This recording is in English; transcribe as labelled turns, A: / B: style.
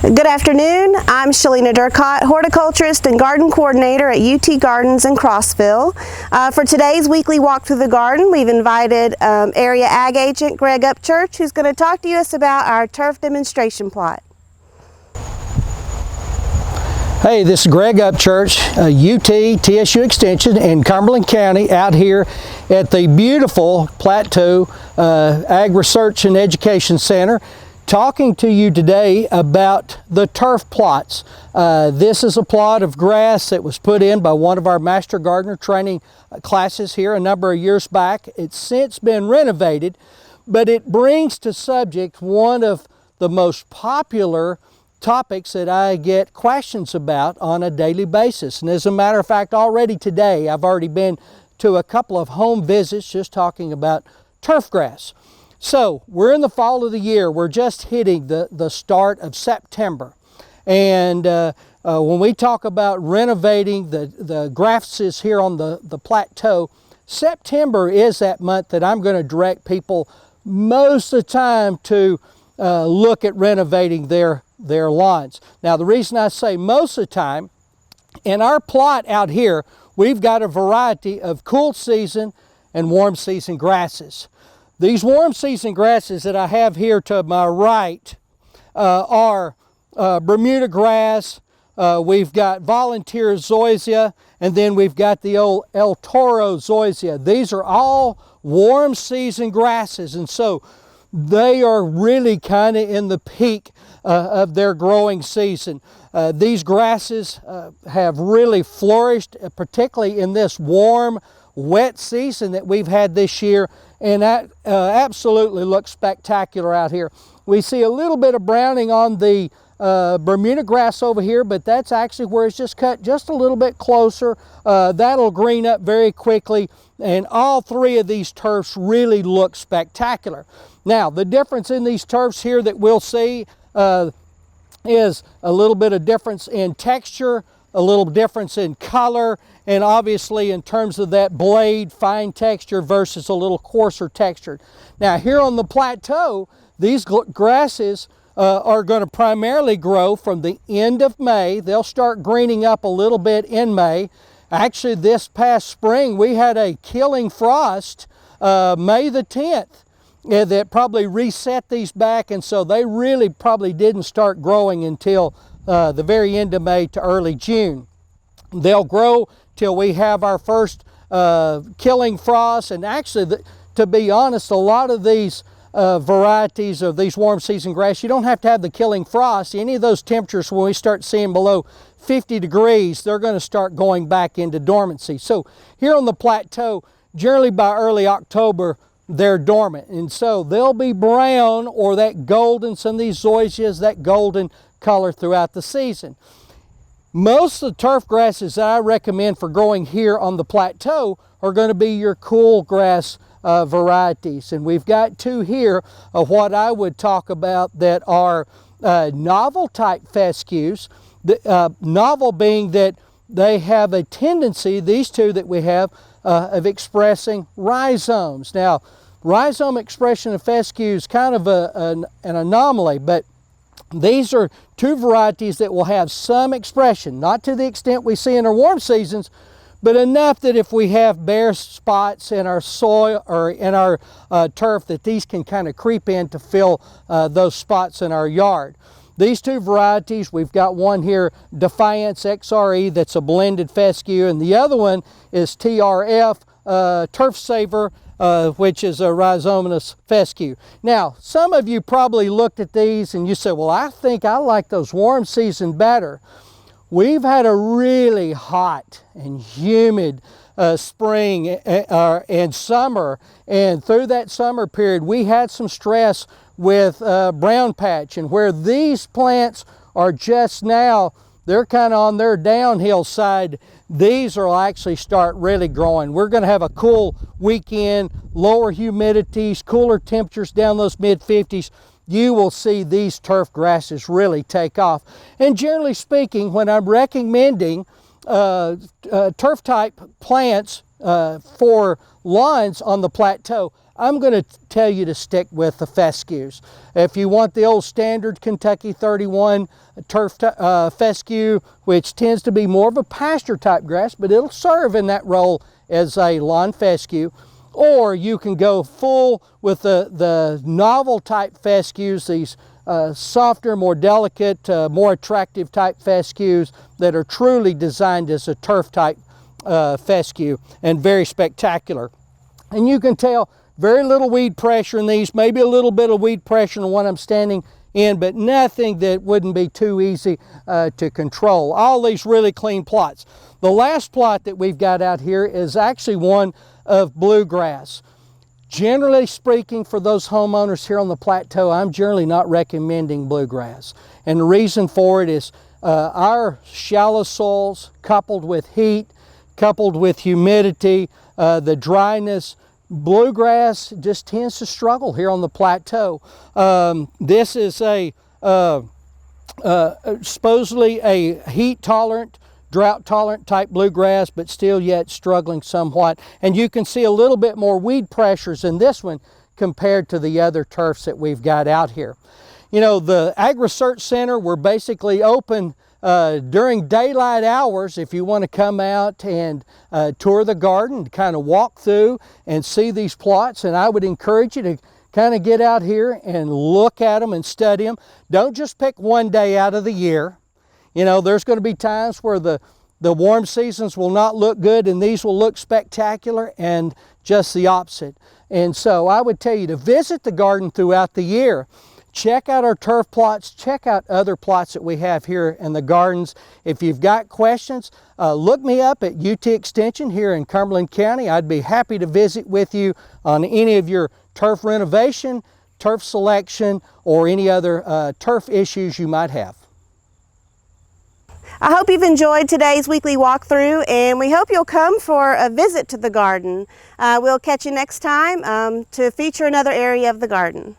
A: Good afternoon. I'm Shalina Durcott, horticulturist and garden coordinator at UT Gardens in Crossville. For today's weekly walk through the garden, we've invited area ag agent Greg Upchurch, who's going to talk to us about our turf demonstration plot.
B: Hey, this is Greg Upchurch, UT TSU Extension in Cumberland County, out here at the beautiful Plateau AgResearch and Education Center, talking to you today about the turf plots. This is a plot of grass that was put in by one of our Master Gardener training classes here a number of years back. It's since been renovated, but it brings to subject one of the most popular topics that I get questions about on a daily basis. And as a matter of fact, already today, I've already been to a couple of home visits just talking about turf grass. So we're in the fall of the year. We're just hitting the start of September. And when we talk about renovating the grasses here on the plateau, September is that month that I'm going to direct people most of the time to look at renovating their lawns. Now, the reason I say most of the time, in our plot out here, we've got a variety of cool season and warm season grasses. These warm season grasses that I have here to my right are Bermuda grass, we've got volunteer zoysia, and then we've got the old El Toro zoysia. These are all warm season grasses, and so they are really kind of in the peak of their growing season. These grasses have really flourished, particularly in this warm, wet season that we've had this year, and that absolutely looks spectacular out here. We see a little bit of browning on the Bermuda grass over here, but that's actually where it's just cut just a little bit closer. That'll green up very quickly, and all three of these turfs really look spectacular. Now, the difference in these turfs here that we'll see is a little bit of difference in texture, a little difference in color, and obviously in terms of that blade fine texture versus a little coarser textured. Now, here on the plateau, these grasses are going to primarily grow from the end of May. They'll start greening up a little bit in May. Actually, this past spring, we had a killing frost May the 10th. That probably reset these back, and so they really probably didn't start growing until the very end of May to early June. They'll grow till we have our first killing frost, and actually, to be honest, a lot of these varieties of these warm season grass, you don't have to have the killing frost. Any of those temperatures, when we start seeing below 50 degrees, they're going to start going back into dormancy. So here on the plateau, generally by early October, they're dormant, and so they'll be brown or that golden, some of these zoysias, that golden color throughout the season. Most of the turf grasses that I recommend for growing here on the plateau are going to be your cool grass varieties, and we've got two here of what I would talk about that are novel type fescues. Novel being that they have a tendency, these two that we have, of expressing rhizomes. Now, rhizome expression of fescue is kind of an anomaly, but these are two varieties that will have some expression, not to the extent we see in our warm seasons, but enough that if we have bare spots in our soil or in our turf, that these can kind of creep in to fill those spots in our yard. These two varieties, we've got one here, Defiance XRE, that's a blended fescue, and the other one is TRF, Turf Saver, which is a rhizomatous fescue. Now, some of you probably looked at these and you said, well, I think I like those warm season better. We've had a really hot and humid spring and summer, and through that summer period, we had some stress with brown patch, and where these plants are just now, they're kind of on their downhill side, these will actually start really growing. We're going to have a cool weekend, lower humidities, cooler temperatures down those mid-50s. You will see these turf grasses really take off. And generally speaking, when I'm recommending turf type plants for lawns on the plateau, I'm going to tell you to stick with the fescues. If you want the old standard Kentucky 31 turf fescue, which tends to be more of a pasture type grass, but it'll serve in that role as a lawn fescue, or you can go full with the novel type fescues, these softer, more delicate, more attractive type fescues that are truly designed as a turf type fescue and very spectacular. And you can tell very little weed pressure in these, maybe a little bit of weed pressure in the one I'm standing in, but nothing that wouldn't be too easy to control. All these really clean plots. The last plot that we've got out here is actually one of bluegrass. Generally speaking, for those homeowners here on the Plateau, I'm generally not recommending bluegrass. And the reason for it is our shallow soils coupled with heat, coupled with humidity, the dryness, bluegrass just tends to struggle here on the Plateau. This is supposedly a heat tolerant, drought tolerant type bluegrass, but still yet struggling somewhat. And you can see a little bit more weed pressures in this one compared to the other turfs that we've got out here. You know, the AgResearch Center, we're basically open during daylight hours if you want to come out and tour the garden, kind of walk through and see these plots. And I would encourage you to kind of get out here and look at them and study them. Don't just pick one day out of the year. You know, there's going to be times where the warm seasons will not look good and these will look spectacular, and just the opposite. And so I would tell you to visit the garden throughout the year. Check out our turf plots, check out other plots that we have here in the gardens. If you've got questions, look me up at UT Extension here in Cumberland County. I'd be happy to visit with you on any of your turf renovation, turf selection, or any other turf issues you might have.
A: I hope you've enjoyed today's weekly walkthrough, and we hope you'll come for a visit to the garden. We'll catch you next time to feature another area of the garden.